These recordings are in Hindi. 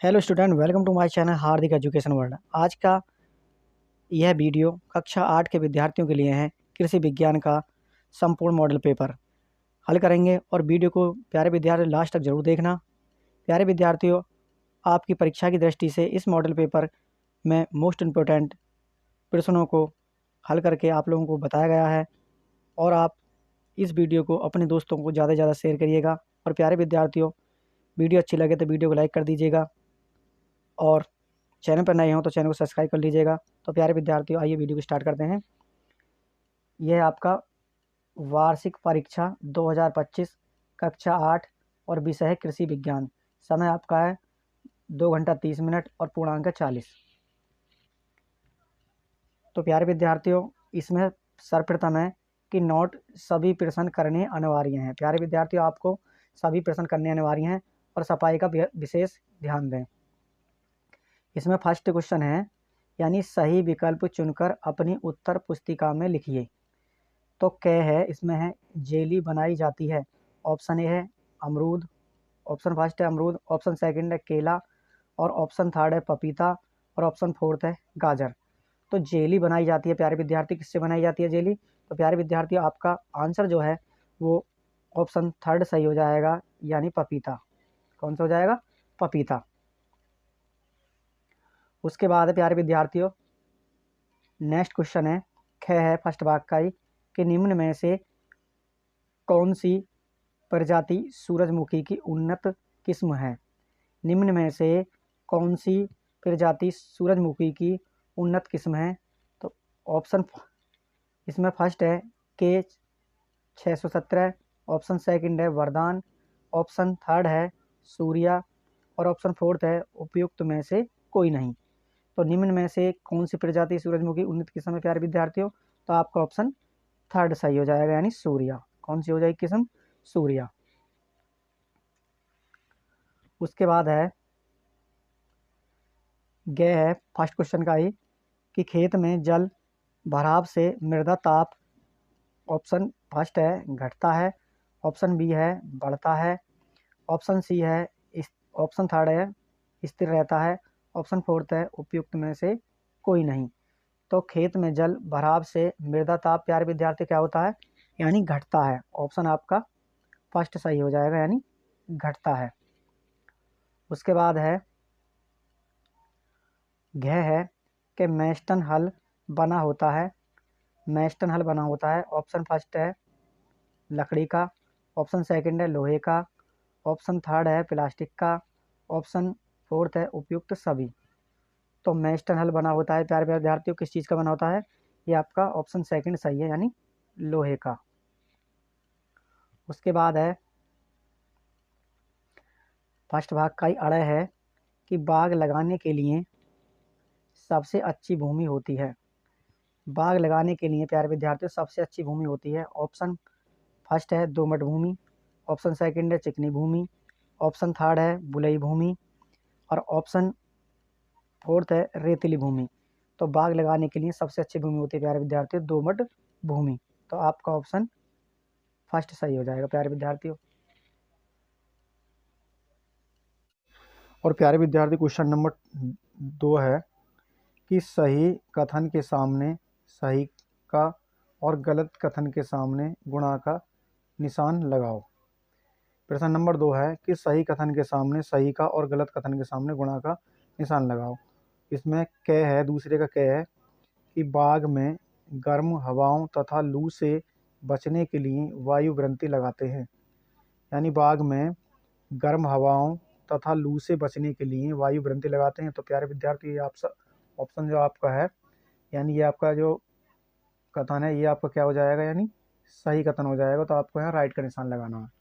Hello student, welcome to my channel Hardik education world. आज का यह वीडियो कक्षा 8 के विद्यार्थियों के लिए है। कृषि विज्ञान का संपूर्ण मॉडल पेपर हल करेंगे और वीडियो को प्यारे विद्यार्थी लास्ट तक जरूर देखना। प्यारे विद्यार्थियों, आपकी परीक्षा की दृष्टि से इस मॉडल पेपर में मोस्ट इम्पोर्टेंट प्रश्नों को हल करके आप लोगों को बताया गया है और आप इस वीडियो को अपने दोस्तों को ज़्यादा से ज़्यादा शेयर करिएगा। और प्यारे विद्यार्थियों, वीडियो अच्छी लगे तो वीडियो को लाइक कर दीजिएगा और चैनल पर नए हों तो चैनल को सब्सक्राइब कर लीजिएगा। तो प्यारे विद्यार्थियों, आइए वीडियो को स्टार्ट करते हैं। यह आपका वार्षिक परीक्षा 2025 कक्षा 8 और विषय है कृषि विज्ञान। समय आपका है 2 घंटा 30 मिनट और पूर्णांक 40। तो प्यारे विद्यार्थियों, इसमें सर्वप्रथम है कि नोट सभी प्रश्न करने अनिवार्य हैं। प्यारे विद्यार्थियों, आपको सभी प्रश्न करने अनिवार्य हैं और सफाई का विशेष ध्यान दें। इसमें फर्स्ट क्वेश्चन है, यानी सही विकल्प चुनकर अपनी उत्तर पुस्तिका में लिखिए। तो क्या है, इसमें है जेली बनाई जाती है। ऑप्शन ए है अमरूद, ऑप्शन फर्स्ट है अमरूद, ऑप्शन सेकंड है केला और ऑप्शन थर्ड है पपीता और ऑप्शन फोर्थ है गाजर। तो जेली बनाई जाती है प्यारे विद्यार्थी, किससे बनाई जाती है जेली? तो प्यारे विद्यार्थी, आपका आंसर जो है वो ऑप्शन थर्ड सही हो जाएगा, यानी पपीता। कौन सा हो जाएगा? पपीता। उसके बाद है प्यारे विद्यार्थियों, नेक्स्ट क्वेश्चन है, ख है फर्स्ट भाग का ही, कि निम्न में से कौन सी प्रजाति सूरजमुखी की उन्नत किस्म है? निम्न में से कौन सी प्रजाति सूरजमुखी की उन्नत किस्म है? तो ऑप्शन इसमें फर्स्ट है के 617, ऑप्शन सेकंड है वरदान, ऑप्शन थर्ड है सूर्या और ऑप्शन फोर्थ है उपयुक्त में से कोई नहीं। तो निम्न में से कौन सी प्रजाति सूरजमुखी उन्नत किस्म है प्यारे विद्यार्थियों? तो आपका ऑप्शन थर्ड सही हो जाएगा, यानी सूर्या। कौन सी हो जाएगी किस्म? सूर्या। उसके बाद है ग है फर्स्ट क्वेश्चन का ही, कि खेत में जल भराव से मृदा ताप ऑप्शन फर्स्ट है घटता है, ऑप्शन बी है बढ़ता है, ऑप्शन सी है ऑप्शन थर्ड है स्थिर रहता है, ऑप्शन फोर्थ है उपयुक्त में से कोई नहीं। तो खेत में जल भराव से मृदा ताप प्यारे विद्यार्थी क्या होता है? यानी घटता है। ऑप्शन आपका फर्स्ट सही हो जाएगा, यानी घटता है। उसके बाद है घ है कि मैस्टन हल बना होता है। मैस्टन हल बना होता है, ऑप्शन फर्स्ट है लकड़ी का, ऑप्शन सेकंड है लोहे का, ऑप्शन थर्ड है प्लास्टिक का, ऑप्शन फोर्थ है उपयुक्त सभी। तो मैस्टन हल बना होता है प्यारे प्यारे विद्यार्थियों, किस चीज़ का बना होता है? ये आपका ऑप्शन सेकंड सही है, यानी लोहे का। उसके बाद है फर्स्ट भाग का ही अड़य है, कि बाग लगाने के लिए सबसे अच्छी भूमि होती है। बाग लगाने के लिए प्यारे विद्यार्थियों सबसे अच्छी भूमि होती है। ऑप्शन फर्स्ट है दोमट भूमि, ऑप्शन सेकंड है चिकनी भूमि, ऑप्शन थर्ड है बुलई भूमि और ऑप्शन फोर्थ है रेतीली भूमि। तो बाग लगाने के लिए सबसे अच्छी भूमि होती है प्यारे विद्यार्थियों दोमट भूमि। तो आपका ऑप्शन फर्स्ट सही हो जाएगा प्यारे विद्यार्थियों। और प्यारे विद्यार्थी, क्वेश्चन नंबर 2 है कि सही कथन के सामने सही का और गलत कथन के सामने गुणा का निशान लगाओ। प्रश्न नंबर 2 है कि सही कथन के सामने सही का और गलत कथन के सामने गुणा का निशान लगाओ। इसमें क है, दूसरे का क है, कि बाग में गर्म हवाओं तथा लू से बचने के लिए वायु ग्रंथि लगाते हैं। यानी बाग में गर्म हवाओं तथा लू से बचने के लिए वायु ग्रंथि लगाते हैं। तो प्यारे विद्यार्थी, ये आप ऑप्शन जो आपका है, यानी ये आपका जो कथन है ये आपका क्या हो जाएगा? यानी सही कथन हो जाएगा। तो आपको यहाँ राइट का निशान लगाना है।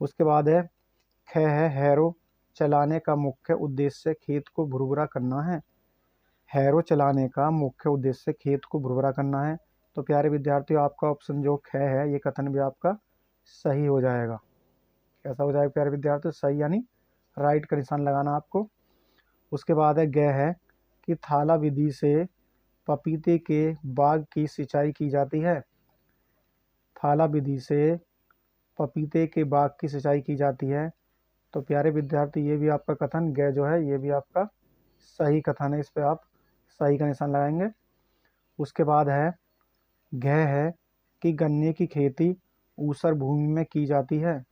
उसके बाद है ख है हैरो चलाने का मुख्य उद्देश्य खेत को भुरभुरा करना है। हैरो चलाने का मुख्य उद्देश्य खेत को भुरभुरा करना है। तो प्यारे विद्यार्थियों, आपका ऑप्शन जो ख है ये कथन भी आपका सही हो जाएगा। कैसा हो जाएगा प्यारे विद्यार्थियों? सही, यानी राइट का निशान लगाना आपको। उसके बाद है ग है कि थाला विधि से पपीते के बाग की सिंचाई की जाती है। थाला विधि से पपीते के बाग की सिंचाई की जाती है। तो प्यारे विद्यार्थी ये भी आपका कथन ग जो है ये भी आपका सही कथन है, इस पे आप सही का निशान लगाएंगे। उसके बाद है घ है कि गन्ने की खेती ऊसर भूमि में की जाती है।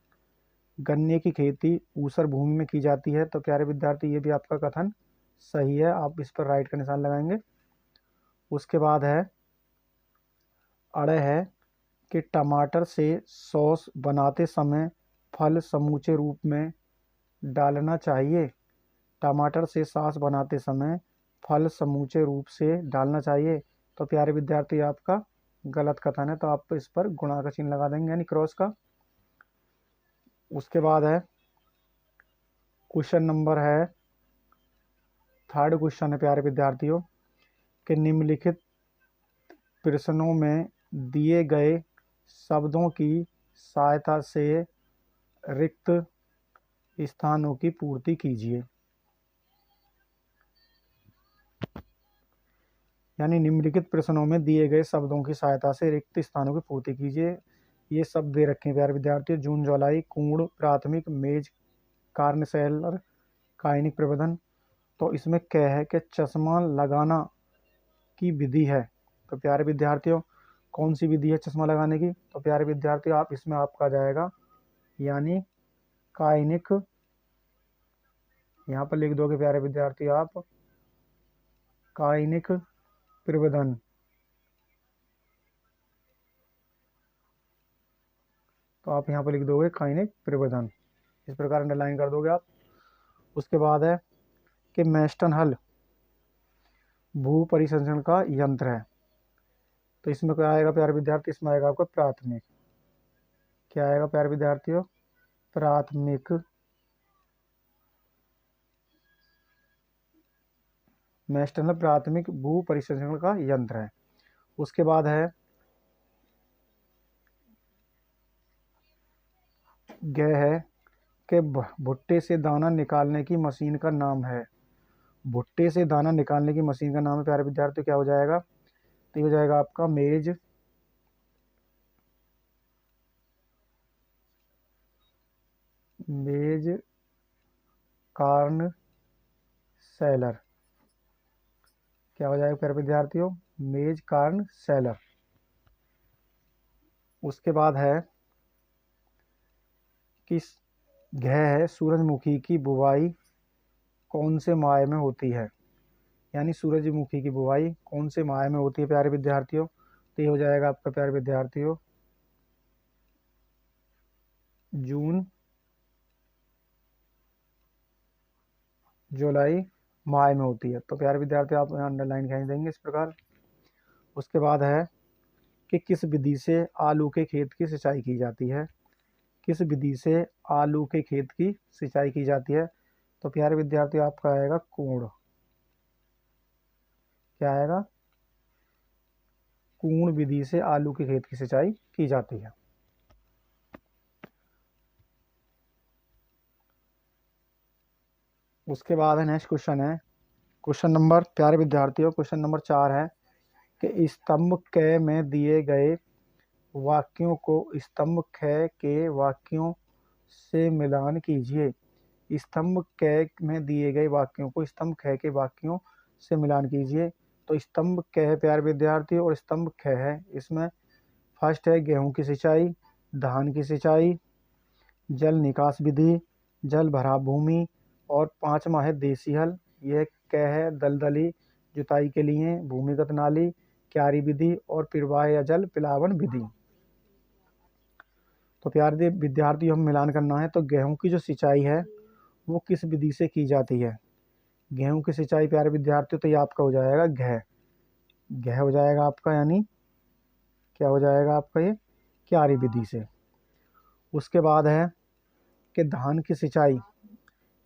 गन्ने की खेती ऊसर भूमि में की जाती है, तो प्यारे विद्यार्थी ये भी आपका कथन सही है, आप इस पर राइट का निशान लगाएंगे। उसके बाद है अड़ है कि टमाटर से सॉस बनाते समय फल समूचे रूप में डालना चाहिए। टमाटर से सॉस बनाते समय फल समूचे रूप से डालना चाहिए, तो प्यारे विद्यार्थी आपका गलत कथन है, तो आप इस पर गुणा का चिन्ह लगा देंगे यानी क्रॉस का। उसके बाद है क्वेश्चन नंबर है थर्ड क्वेश्चन है प्यारे विद्यार्थियों कि निम्नलिखित प्रश्नों में दिए गए शब्दों की सहायता से रिक्त स्थानों की पूर्ति कीजिए। यानी निम्नलिखित प्रश्नों में दिए गए शब्दों की सहायता से रिक्त स्थानों की पूर्ति कीजिए। ये शब्द दे रखे हैं प्यारे विद्यार्थियों, जून जुलाई, कूण, प्राथमिक, मेज, कार्नसेलर, कायनिक प्रबंधन। तो इसमें क्या है कि चश्मा लगाना की विधि है। तो प्यारे विद्यार्थियों कौन सी विधि है चश्मा लगाने की? तो प्यारे विद्यार्थियों आप इसमें आपका जाएगा यानी कायनिक, यहाँ पर लिख दोगे प्यारे विद्यार्थी आप कायनिक प्रबंधन। तो आप यहाँ पर लिख दोगे कायनिक प्रबंधन, इस प्रकार अंडरलाइन कर दोगे आप। उसके बाद है कि मैस्टन हल भू परिसंचरण का यंत्र है। तो इसमें क्या आएगा प्यारे विद्यार्थी? इसमें आएगा आपका प्राथमिक। क्या आएगा प्यारे विद्यार्थियों? प्राथमिक। मैस्टन हल प्राथमिक भू परिसंचरण का यंत्र है। उसके बाद है गह है कि भुट्टे से दाना निकालने की मशीन का नाम है। भुट्टे से दाना निकालने की मशीन का नाम है प्यारे विद्यार्थी, क्या हो जाएगा? तो ये हो जाएगा आपका मेज कार्न सेलर। क्या हो जाएगा प्यारे विद्यार्थियों? मेज कार्न सेलर। उसके बाद है कि घ है सूरजमुखी की बुवाई कौन से माह में होती है। यानी सूरजमुखी की बुवाई कौन से माह में होती है प्यारे विद्यार्थियों? तो ये हो जाएगा आपका प्यारे विद्यार्थियों जून जुलाई माह में होती है। तो प्यारे विद्यार्थी आप यहाँ अंडरलाइन कहीं देंगे इस प्रकार। उसके बाद है कि किस विधि से आलू के खेत की सिंचाई की जाती है। किस विधि से आलू के खेत की सिंचाई की जाती है? तो प्यारे विद्यार्थी आपका आएगा कूण। क्या आएगा? कूण विधि से आलू के खेत की सिंचाई की जाती है। उसके बाद है नेक्स्ट क्वेश्चन है क्वेश्चन नंबर प्यारे विद्यार्थियों क्वेश्चन नंबर 4 है कि स्तंभ क में दिए गए वाक्यों को स्तंभ ख के वाक्यों से मिलान कीजिए। स्तंभ क में दिए गए वाक्यों को स्तंभ ख के वाक्यों से मिलान कीजिए। तो स्तंभ क है प्यारे विद्यार्थियों और स्तंभ ख है। इसमें फर्स्ट है गेहूं की सिंचाई, धान की सिंचाई, जल निकास विधि, जल भराव भूमि, और 5वां है देसी हल। यह क है दलदली जुताई के लिए, भूमिगत नाली, क्यारी विधि, और प्रवाह या जल पिलावन विधि। तो प्यारे विद्यार्थी हम मिलान करना है। तो गेहूं की जो सिंचाई है वो किस विधि से की जाती है? गेहूं की सिंचाई प्यारे विद्यार्थियों तो ये आपका हो जाएगा घ। घ हो जाएगा आपका यानी क्या हो जाएगा आपका? ये क्यारी विधि से। उसके बाद है कि धान की सिंचाई,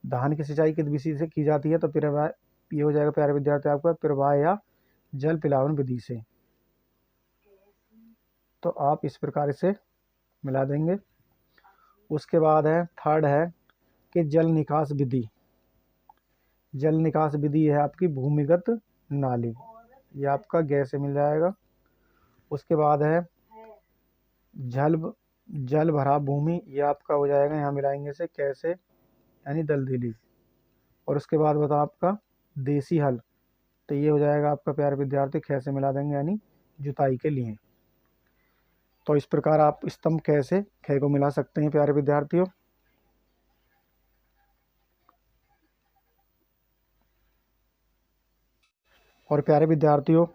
धान की सिंचाई किस विधि से की जाती है? तो प्रवाह, ये हो जाएगा प्यारे विद्यार्थी आपका प्रवाह या जल पिलावन विधि से। तो आप इस प्रकार से मिला देंगे। उसके बाद है थर्ड है कि जल निकास विधि। जल निकास विधि है आपकी भूमिगत नाली, ये आपका गैस से मिल जाएगा। उसके बाद है जल भरा भूमि, ये आपका हो जाएगा यहाँ मिलाएंगे से कैसे यानी दलदली। और उसके बाद बताओ आपका देसी हल, तो ये हो जाएगा आपका प्यारे विद्यार्थी ख से मिला देंगे यानी जुताई के लिए। तो इस प्रकार आप स्तंभ ख से ख को मिला सकते हैं प्यारे विद्यार्थियों। और प्यारे विद्यार्थियों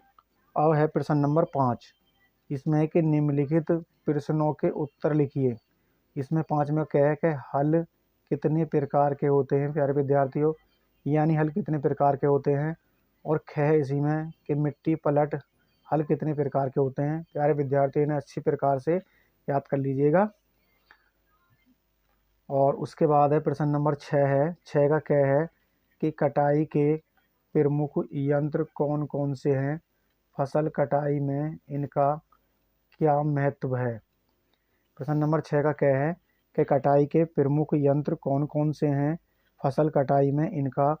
अब है प्रश्न नंबर 5। इसमें है कि निम्नलिखित प्रश्नों के उत्तर लिखिए। इसमें 5 में क्या है कि हल कितने प्रकार के होते हैं प्यारे विद्यार्थियों, यानी हल कितने प्रकार के होते हैं। और ख है इसी में कि मिट्टी पलट हल कितने प्रकार के होते हैं। प्यारे विद्यार्थियों ने अच्छी प्रकार से याद कर लीजिएगा। और उसके बाद है प्रश्न नंबर 6 है। 6 का क्या है कि कटाई के प्रमुख यंत्र कौन कौन से हैं, फसल कटाई में इनका क्या महत्व है। प्रश्न नंबर 6 का क्या है कि कटाई के प्रमुख यंत्र कौन कौन से हैं, फसल कटाई में इनका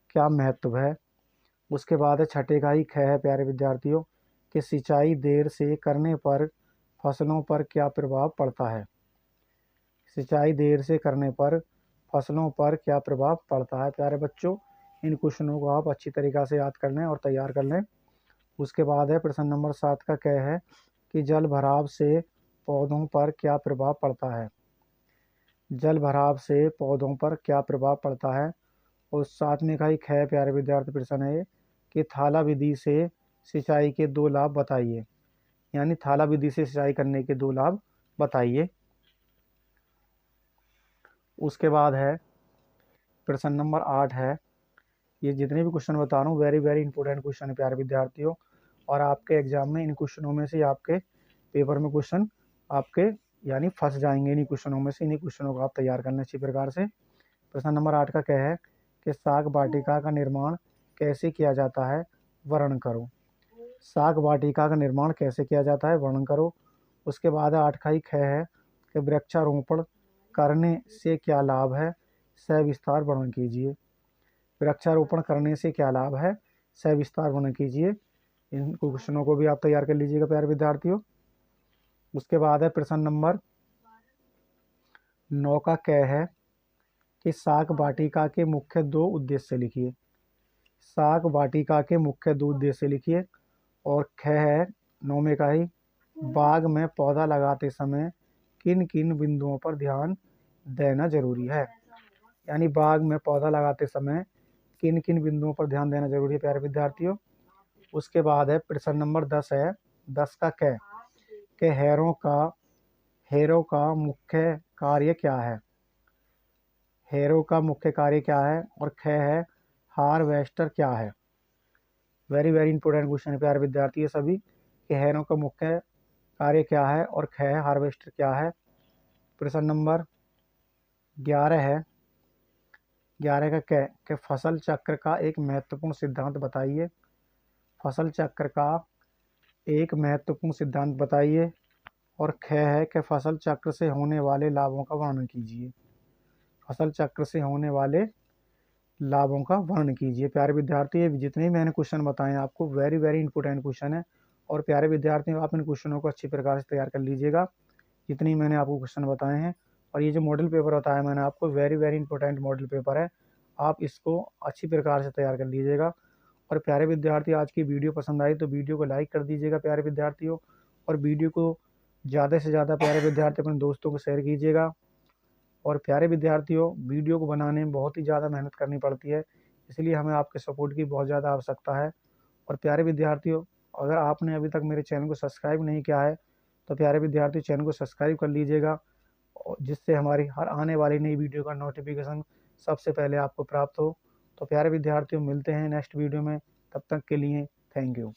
क्या महत्व है। उसके बाद है छठे का ही ख है प्यारे विद्यार्थियों कि सिंचाई देर से करने पर फसलों पर क्या प्रभाव पड़ता है। सिंचाई देर से करने पर फसलों पर क्या प्रभाव पड़ता है। प्यारे बच्चों इन क्वेश्चनों को आप अच्छी तरीक़ा से याद कर लें और तैयार कर लें। उसके बाद है प्रश्न नंबर 7 का क्या है कि जल भराव से पौधों पर क्या प्रभाव पड़ता है। जल भराव से पौधों पर क्या प्रभाव पड़ता है। और 7 में का ही ख प्यारे विद्यार्थी प्रश्न है कि थाला विधि से सिंचाई के 2 लाभ बताइए, यानी थाला विधि से सिंचाई करने के 2 लाभ बताइए। उसके बाद है प्रश्न नंबर 8 है। ये जितने भी क्वेश्चन बता रहा हूँ वेरी वेरी इंपॉर्टेंट क्वेश्चन है प्यारे विद्यार्थियों, और आपके एग्जाम में इन क्वेश्चनों में से आपके पेपर में क्वेश्चन आपके यानी फंस जाएंगे। इन्हीं क्वेश्चनों में से इन्हीं क्वेश्चनों को आप तैयार करना अच्छी प्रकार से। प्रश्न नंबर 8 का क्या है कि साग वाटिका का निर्माण कैसे किया जाता है, वर्णन करो। साग वाटिका का निर्माण कैसे किया जाता है, वर्णन करो। उसके बाद 8 का ही ख है कि वृक्षारोपण करने से क्या लाभ है, सविस्तार वर्णन कीजिए। वृक्षारोपण करने से क्या लाभ है, सविस्तार वर्णन कीजिए। इन क्वेश्चनों को भी आप तैयार कर लीजिएगा प्यारे विद्यार्थियों। उसके बाद है प्रश्न नंबर 9 का क्या है कि साग वाटिका के मुख्य 2 उद्देश्य लिखिए। साग वाटिका के मुख्य 2 उद्देश्य लिखिए। और ख है 9 में का ही बाग में पौधा लगाते समय किन किन बिंदुओं पर ध्यान देना जरूरी है, यानी बाग में पौधा लगाते समय किन किन बिंदुओं पर ध्यान देना जरूरी है प्यारे विद्यार्थियों। उसके बाद है प्रश्न नंबर 10 है। 10 का क के हेरों का मुख्य कार्य क्या है। हेरों का मुख्य कार्य क्या है। और ख है हार्वेस्टर क्या है। वेरी वेरी इंपॉर्टेंट क्वेश्चन है प्यारे विद्यार्थी ये सभी कि हेरों का मुख्य कार्य क्या है और ख है हार्वेस्टर क्या है। प्रश्न नंबर 11 है। 11 का क कि फसल चक्र का एक महत्वपूर्ण सिद्धांत बताइए। फसल चक्र का एक महत्वपूर्ण सिद्धांत बताइए। और ख है कि फसल चक्र से होने वाले लाभों का वर्णन कीजिए। फसल चक्र से होने वाले लाभों का वर्णन कीजिए। प्यारे विद्यार्थी ये जितने भी मैंने क्वेश्चन बताए आपको वेरी वेरी इंपॉर्टेंट क्वेश्चन है, और प्यारे विद्यार्थियों आप इन क्वेश्चनों को अच्छी प्रकार से तैयार कर लीजिएगा जितनी मैंने आपको क्वेश्चन बताए हैं। और ये जो मॉडल पेपर बताया मैंने आपको very very important model paper है, आप इसको अच्छी प्रकार से तैयार कर लीजिएगा। और प्यारे विद्यार्थी आज की वीडियो पसंद आई तो वीडियो को लाइक कर दीजिएगा प्यारे विद्यार्थियों, और वीडियो को ज़्यादा से ज़्यादा प्यारे विद्यार्थी अपने दोस्तों को शेयर कीजिएगा। और प्यारे विद्यार्थियों वीडियो को बनाने में बहुत ही ज़्यादा मेहनत करनी पड़ती है, इसलिए हमें आपके सपोर्ट की बहुत ज़्यादा आवश्यकता है। और प्यारे विद्यार्थियों अगर आपने अभी तक मेरे चैनल को सब्सक्राइब नहीं किया है तो प्यारे विद्यार्थी चैनल को सब्सक्राइब कर लीजिएगा, जिससे हमारी हर आने वाली नई वीडियो का नोटिफिकेशन सबसे पहले आपको प्राप्त हो। तो प्यारे विद्यार्थियों मिलते हैं नेक्स्ट वीडियो में, तब तक के लिए थैंक यू।